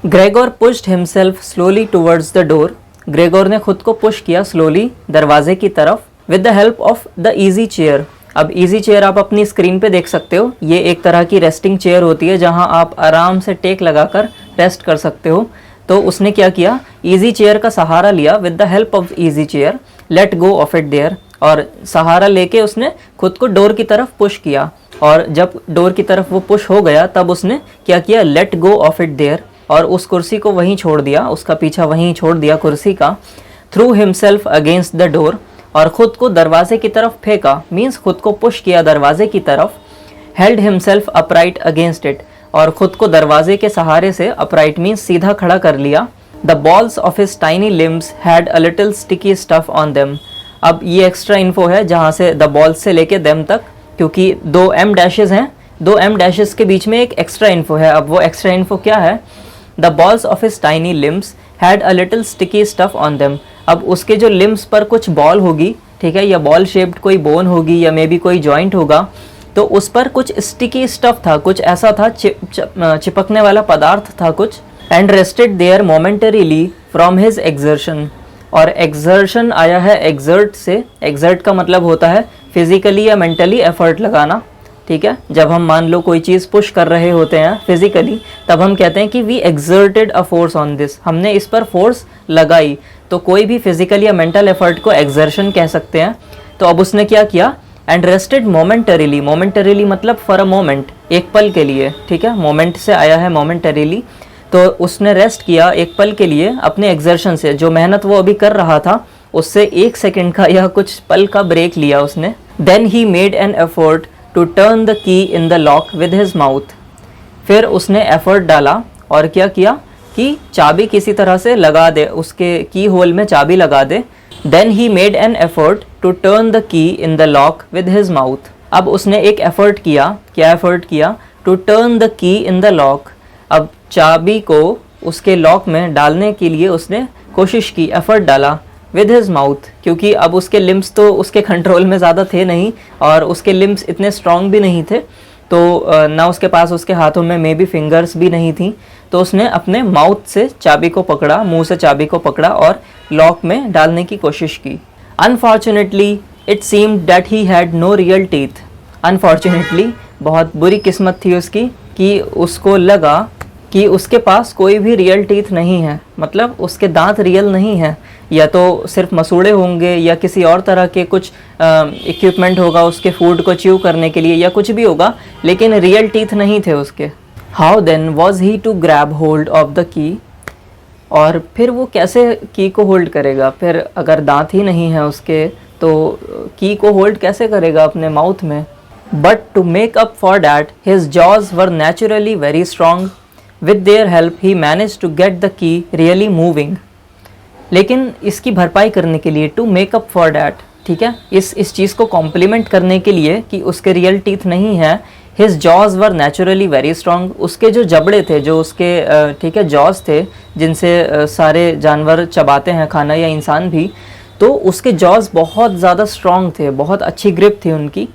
Gregor pushed himself slowly towards the door. Gregor ने खुद को पुश किया स्लोली दरवाजे की तरफ with the help of the easy chair. अब इजी चेयर आप अपनी स्क्रीन पे देख सकते हो, ये एक तरह की रेस्टिंग चेयर होती है जहां आप आराम से टेक लगाकर रेस्ट कर सकते हो। तो उसने क्या किया, इजी चेयर का सहारा लिया with the help of easy chair, let go of it there, और सहारा लेके उसने खुद को डोर की तरफ पुश किया। और जब डोर की तरफ वो पुश हो गया तब उसने क्या किया, let go of it there, और उस कुर्सी को वहीं छोड़ दिया, उसका पीछा वहीं छोड़ दिया कुर्सी का। Through himself against the door, और खुद को दरवाजे की तरफ फेंका, मीन्स खुद को पुश किया दरवाजे की तरफ। Held himself upright against it, और खुद को दरवाजे के सहारे से, अपराइट मीन्स सीधा खड़ा कर लिया। The balls of his tiny limbs had a little sticky stuff on them. अब ये एक्स्ट्रा इन्फो है जहाँ से द बॉल्स से लेके देम तक, क्योंकि दो एम डैशेज हैं, दो एम डैशेज के बीच में एक एक्स्ट्रा इन्फो है। अब वो एक्स्ट्रा इन्फो क्या है, the balls of his tiny limbs had a little sticky stuff on them. अब उसके जो लिम्स पर कुछ बॉल होगी, ठीक है, या बॉल शेप्ड कोई बोन होगी या मे बी कोई जॉइंट होगा, तो उस पर कुछ स्टिकी स्टफ था, कुछ ऐसा था, चिपकने वाला पदार्थ था कुछ। And rested there momentarily from his exertion, और एक्सर्शन आया है एक्सर्ट से। एक्सर्ट का मतलब होता है फिजिकली या मेंटली एफर्ट लगाना, ठीक है। जब हम मान लो कोई चीज़ पुश कर रहे होते हैं फिजिकली, तब हम कहते हैं कि we exerted a force on this, हमने इस पर फोर्स लगाई। तो कोई भी फिजिकल या मेंटल एफर्ट को एक्सर्शन कह सकते हैं। तो अब उसने क्या किया, एंड रेस्टेड मोमेंटरीली, मोमेंटरीली मतलब फॉर अ मोमेंट, एक पल के लिए, ठीक है, मोमेंट से आया है मोमेंटरीली। तो उसने रेस्ट किया एक पल के लिए अपने एक्सर्शन से, जो मेहनत वो अभी कर रहा था उससे एक सेकेंड का या कुछ पल का ब्रेक लिया उसने। Then he made an effort to turn the key in the lock with his mouth. फिर उसने एफर्ट डाला और क्या किया कि चाबी किसी तरह से लगा दे, उसके की होल में चाबी लगा दे। Then he made an effort to turn the key in the lock with his mouth. अब उसने एक एफर्ट किया, क्या एफर्ट किया, to turn the key in the lock. अब चाबी को उसके लॉक में डालने के लिए उसने कोशिश की, एफर्ट डाला विद हिज माउथ, क्योंकि अब उसके लिम्स तो उसके कंट्रोल में ज़्यादा थे नहीं और उसके लिम्स इतने स्ट्रॉन्ग भी नहीं थे, तो ना उसके पास उसके हाथों में मे बी फिंगर्स भी नहीं थी। तो उसने अपने माउथ से चाबी को पकड़ा, मुंह से चाबी को पकड़ा और लॉक में डालने की कोशिश की। Unfortunately it seemed that he had no real teeth. Unfortunately बहुत बुरी किस्मत थी उसकी कि उसको लगा कि उसके पास कोई भी रियल टीथ नहीं है, मतलब उसके दांत रियल नहीं है, या तो सिर्फ मसूड़े होंगे या किसी और तरह के कुछ इक्विपमेंट होगा उसके फूड को च्यू करने के लिए या कुछ भी होगा, लेकिन रियल टीथ नहीं थे उसके। How then was he to grab hold of the key, और फिर वो कैसे की को होल्ड करेगा, फिर अगर दांत ही नहीं है उसके तो की को होल्ड कैसे करेगा अपने माउथ में। But to make up for that his jaws were naturally very strong. With their help he manage to get the key really moving. लेकिन इसकी भरपाई करने के लिए, to make up for that, ठीक है, इस चीज़ को कॉम्प्लीमेंट करने के लिए कि उसके रियल टीथ नहीं है, his jaws were naturally very strong. उसके जो जबड़े थे, जो उसके ठीक है जॉज थे जिनसे सारे जानवर चबाते हैं खाना या इंसान भी, तो उसके जॉज बहुत ज़्यादा स्ट्रॉन्ग थे, बहुत अच्छी ग्रिप थी उनकी।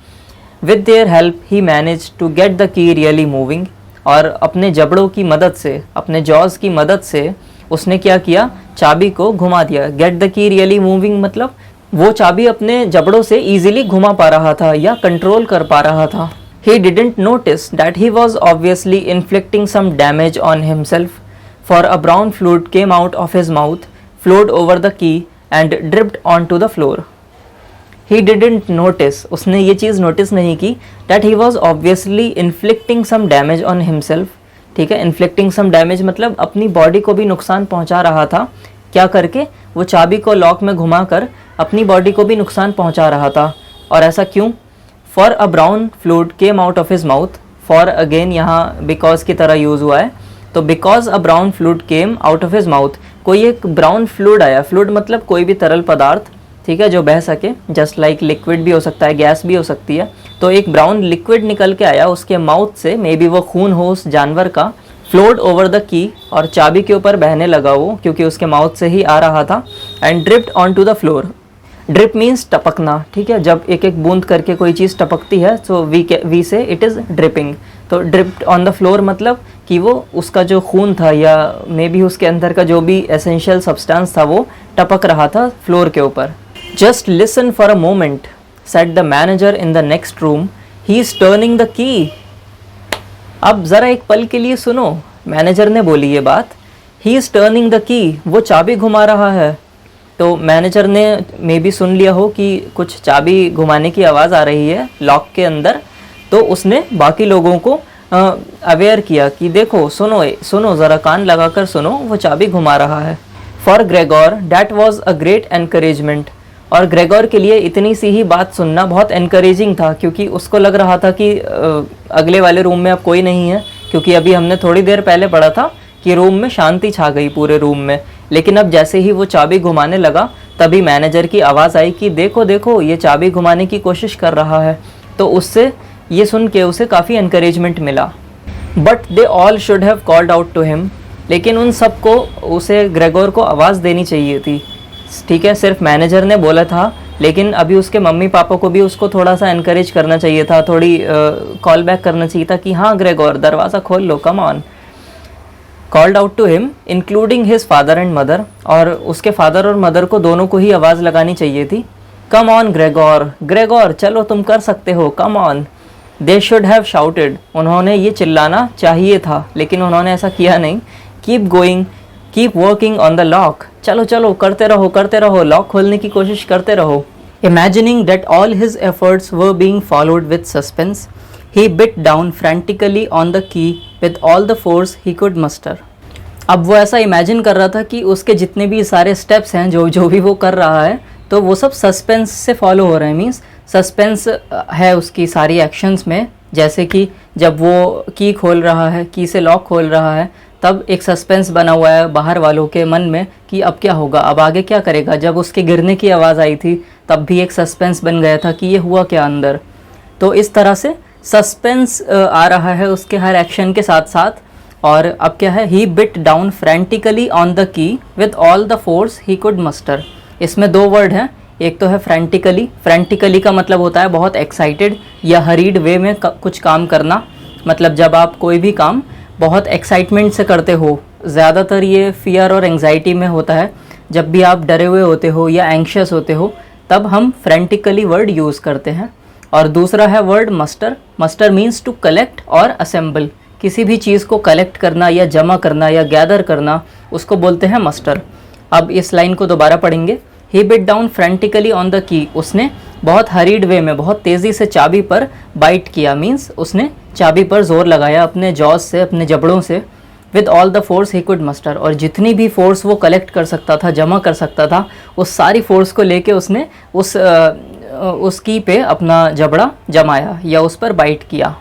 With their help he manage to get the key really moving, और अपने जबड़ों की मदद से, अपने जॉज की मदद से उसने क्या किया, चाबी को घुमा दिया। Gate the key really moving मतलब वो चाबी अपने जबड़ों से इजीली घुमा पा रहा था या कंट्रोल कर पा रहा था। He didn't notice that he was obviously inflicting some damage on himself, for a brown fluid came out of his mouth, flowed over the key and dripped onto the floor. He didn't notice, उसने ये चीज़ notice नहीं की, that he was obviously inflicting some damage on himself, ठीक है। Inflicting सम damage मतलब अपनी body को भी नुकसान पहुंचा रहा था, क्या करके, वो चाबी को लॉक में घुमाकर अपनी बॉडी को भी नुकसान पहुंचा रहा था। और ऐसा क्यों, for a brown fluid came out of his mouth. For again यहाँ बिकॉज की तरह यूज़ हुआ है, तो because a brown fluid came out of his mouth, कोई एक ब्राउन फ्लूइड आया, फ्लूइड मतलब कोई भी तरल पदार्थ, ठीक है, जो बह सके, जस्ट लाइक लिक्विड भी हो सकता है, गैस भी हो सकती है। तो एक ब्राउन लिक्विड निकल के आया उसके माउथ से, मे बी वो खून हो उस जानवर का। फ्लोड ओवर द की, और चाबी के ऊपर बहने लगा वो, क्योंकि उसके माउथ से ही आ रहा था। And dripped on to the floor. Drip means टपकना, ठीक है, जब एक एक बूंद करके कोई चीज़ टपकती है, सो वी से इट इज़ ड्रिपिंग। तो ड्रिप्ड ऑन द फ्लोर मतलब कि वो उसका जो खून था या मे बी उसके अंदर का जो भी एसेंशियल सब्सटेंस था वो टपक रहा था फ्लोर के ऊपर। Just listen for a moment, said the manager in the next room, he is turning the key. अब ज़रा एक पल के लिए सुनो, मैनेजर ने बोली ये बात। He is turning the key, वो चाबी घुमा रहा है। तो मैनेजर ने मे बी सुन लिया हो कि कुछ चाबी घुमाने की आवाज़ आ रही है लॉक के अंदर, तो उसने बाकी लोगों को अवेयर किया कि देखो, सुनो सुनो, ज़रा कान लगाकर सुनो, वो चाबी घुमा रहा है। For Gregor that was a great encouragement, और ग्रेगोर के लिए इतनी सी ही बात सुनना बहुत एनकरेजिंग था, क्योंकि उसको लग रहा था कि अगले वाले रूम में अब कोई नहीं है, क्योंकि अभी हमने थोड़ी देर पहले पढ़ा था कि रूम में शांति छा गई पूरे रूम में। लेकिन अब जैसे ही वो चाबी घुमाने लगा तभी मैनेजर की आवाज़ आई कि देखो देखो, ये चाबी घुमाने की कोशिश कर रहा है। तो उससे ये सुन के उसे काफ़ी एनकरेजमेंट मिला। But they all should have called out to him, लेकिन उन सबको उसे ग्रेगोर को आवाज़ देनी चाहिए थी। ठीक है, सिर्फ मैनेजर ने बोला था, लेकिन अभी उसके मम्मी पापा को भी उसको थोड़ा सा एनकरेज करना चाहिए था, थोड़ी कॉल बैक करना चाहिए था कि हाँ ग्रेगोर, दरवाज़ा खोल लो, come on. Called out to him including his father and mother, और उसके फादर और मदर को दोनों को ही आवाज़ लगानी चाहिए थी। कम ऑन ग्रेगोर, ग्रेगोर चलो तुम कर सकते हो, come on. They should have shouted, उन्होंने ये चिल्लाना चाहिए था, लेकिन उन्होंने ऐसा किया नहीं। Keep going, keep working on the lock, चलो चलो करते रहो, लॉक खोलने की कोशिश करते रहो। Imagining that all his efforts were being followed with suspense, he bit down frantically on the key with all the force he could muster। अब वो ऐसा इमेजिन कर रहा था कि उसके जितने भी सारे स्टेप्स हैं, जो भी वो कर रहा है, तो वो सब सस्पेंस से फॉलो हो रहे हैं। मीन्स सस्पेंस है उसकी सारी एक्शंस में। जैसे कि जब वो की खोल रहा है, की से लॉक खोल रहा है, तब एक सस्पेंस बना हुआ है बाहर वालों के मन में कि अब क्या होगा, अब आगे क्या करेगा। जब उसके गिरने की आवाज़ आई थी तब भी एक सस्पेंस बन गया था कि ये हुआ क्या अंदर। तो इस तरह से सस्पेंस आ रहा है उसके हर एक्शन के साथ साथ। और अब क्या है, he bit down frantically on the key with all the force he could muster. इसमें दो वर्ड हैं, एक तो है फ्रेंटिकली। फ्रेंटिकली का मतलब होता है बहुत एक्साइटेड या हरीड वे में कुछ काम करना। मतलब जब आप कोई भी काम बहुत एक्साइटमेंट से करते हो, ज़्यादातर ये फियर और एंग्जाइटी में होता है। जब भी आप डरे हुए होते हो या एंग्शियस होते हो, तब हम फ्रेंटिकली वर्ड यूज़ करते हैं। और दूसरा है word muster. Muster means to collect और असेंबल। किसी भी चीज़ को कलेक्ट करना या जमा करना या गैदर करना, उसको बोलते हैं मस्टर। अब इस लाइन को दोबारा पढ़ेंगे। He bit down frantically on the key, उसने बहुत हरीड वे में, बहुत तेज़ी से चाबी पर बाइट किया। मीन्स उसने चाबी पर जोर लगाया अपने जॉज से, अपने जबड़ों से। With all the force he could muster, और जितनी भी फोर्स वो कलेक्ट कर सकता था, जमा कर सकता था, उस सारी फोर्स को लेके उसने उस की पे अपना जबड़ा जमाया या उस पर बाइट किया।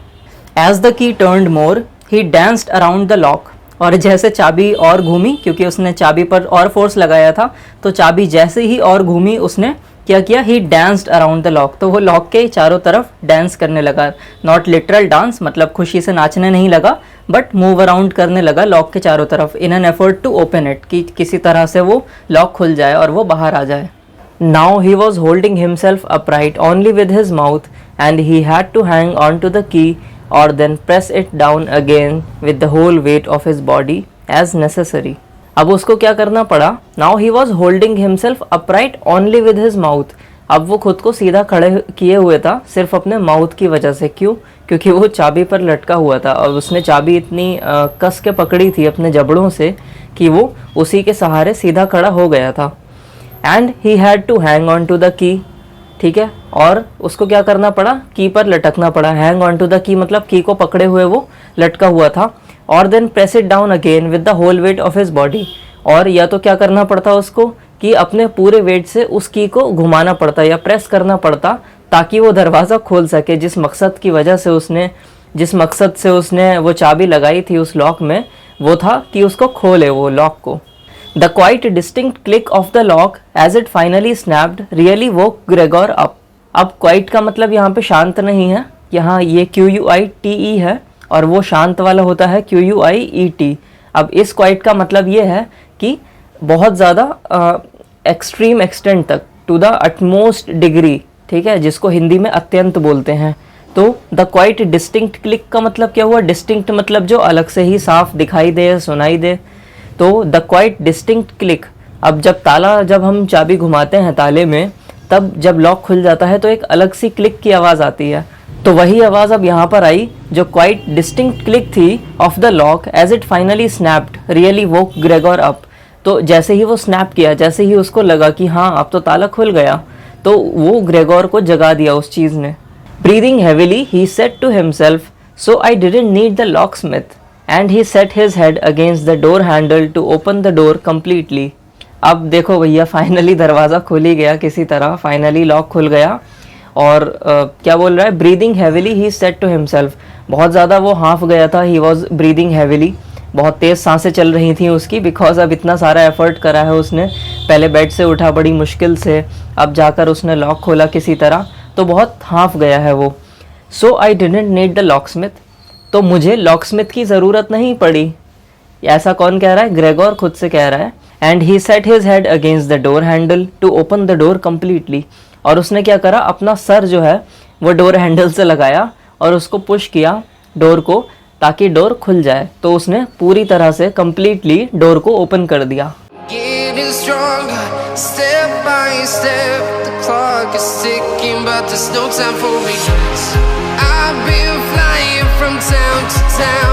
As the key turned more he danced around the lock, और जैसे चाबी और घूमी, क्योंकि उसने चाबी पर और फोर्स लगाया था, तो चाबी जैसे ही और घूमी उसने क्या किया, ही डांस्ड अराउंड द लॉक, तो वो लॉक के चारों तरफ डांस करने लगा। नॉट लिटरल डांस, मतलब खुशी से नाचने नहीं लगा, बट मूव अराउंड करने लगा लॉक के चारों तरफ, in an effort to open it, कि किसी तरह से वो लॉक खुल जाए और वो बाहर आ जाए। Now he was holding himself upright only with his mouth, and he had to hang on to the key or then press it down again with the whole weight of his body as necessary। अब उसको क्या करना पड़ा? Now he was holding himself upright only with his mouth। अब वो खुद को सीधा खड़े किए हुए था सिर्फ अपने माउथ की वजह से। क्यों? क्योंकि वो चाबी पर लटका हुआ था और उसने चाबी इतनी कस के पकड़ी थी अपने जबड़ों से कि वो उसी के सहारे सीधा खड़ा हो गया था। And he had to hang on to the key, ठीक है, और उसको क्या करना पड़ा, की पर लटकना पड़ा। हैंग ऑन टू द की मतलब की को पकड़े हुए वो लटका हुआ था। और then press it down again with the whole weight of his body, और या तो क्या करना पड़ता उसको कि अपने पूरे वेट से उस की को घुमाना पड़ता या प्रेस करना पड़ता ताकि वो दरवाज़ा खोल सके। जिस मकसद की वजह से उसने, जिस मकसद से उसने वो चाबी लगाई थी उस लॉक में, वो था कि उसको खोले वो लॉक को। The quite distinct click of the lock as it finally snapped really woke Gregor up। अब क्वाइट का मतलब यहाँ पे शांत नहीं है, यहाँ ये QUITE है और वो शांत वाला होता है QUIET। अब इस क्वाइट का मतलब ये है कि बहुत ज़्यादा एक्सट्रीम एक्सटेंट तक, टू द अटमोस्ट डिग्री, ठीक है, जिसको हिंदी में अत्यंत बोलते हैं। तो द क्वाइट डिस्टिंक्ट क्लिक का मतलब क्या हुआ? डिस्टिंक्ट मतलब जो अलग से ही साफ दिखाई दे, सुनाई दे। तो द क्वाइट डिस्टिंक्ट क्लिक, अब जब हम चाबी घुमाते हैं ताले में, तब जब लॉक खुल जाता है तो एक अलग सी क्लिक की आवाज़ आती है। तो वही आवाज़ अब यहाँ पर आई जो क्वाइट डिस्टिंक्ट क्लिक थी of the lock as it finally snapped really woke Gregor up. तो जैसे ही वो स्नैप किया, जैसे ही उसको लगा कि हाँ अब तो ताला खुल गया, तो वो ग्रेगोर को जगा दिया उस चीज़ ने। Breathing heavily he said to himself, so I didn't need the locksmith, and he set his head against the door handle to open the door completely. अब देखो भैया, फाइनली दरवाज़ा खुल ही गया किसी तरह, फाइनली लॉक खुल गया। और क्या बोल रहा है? Breathing heavily he said to himself, बहुत ज़्यादा वो हाँफ गया था, ही वॉज ब्रीदिंग हैविली, बहुत तेज़ सांसें चल रही थी उसकी, बिकॉज अब इतना सारा एफर्ट करा है उसने, पहले बेड से उठा बड़ी मुश्किल से, अब जाकर उसने लॉक खोला किसी तरह, तो बहुत हाँफ गया है वो। So I didn't need the locksmith, तो मुझे लॉक स्मिथ की ज़रूरत नहीं पड़ी। ऐसा कौन कह रहा है? ग्रेगोर खुद से कह रहा है। And he set his head against the door handle to open the door completely, और उसने क्या करा? अपना सर जो है वो डोर हैंडल से लगाया और उसको पुश किया डोर को, ताकि डोर खुल जाए। तो उसने पूरी तरह से कम्प्लीटली डोर को ओपन कर दिया। Getting stronger, step by step. The clock is ticking, but there's no time for me. I've been flying from town to town.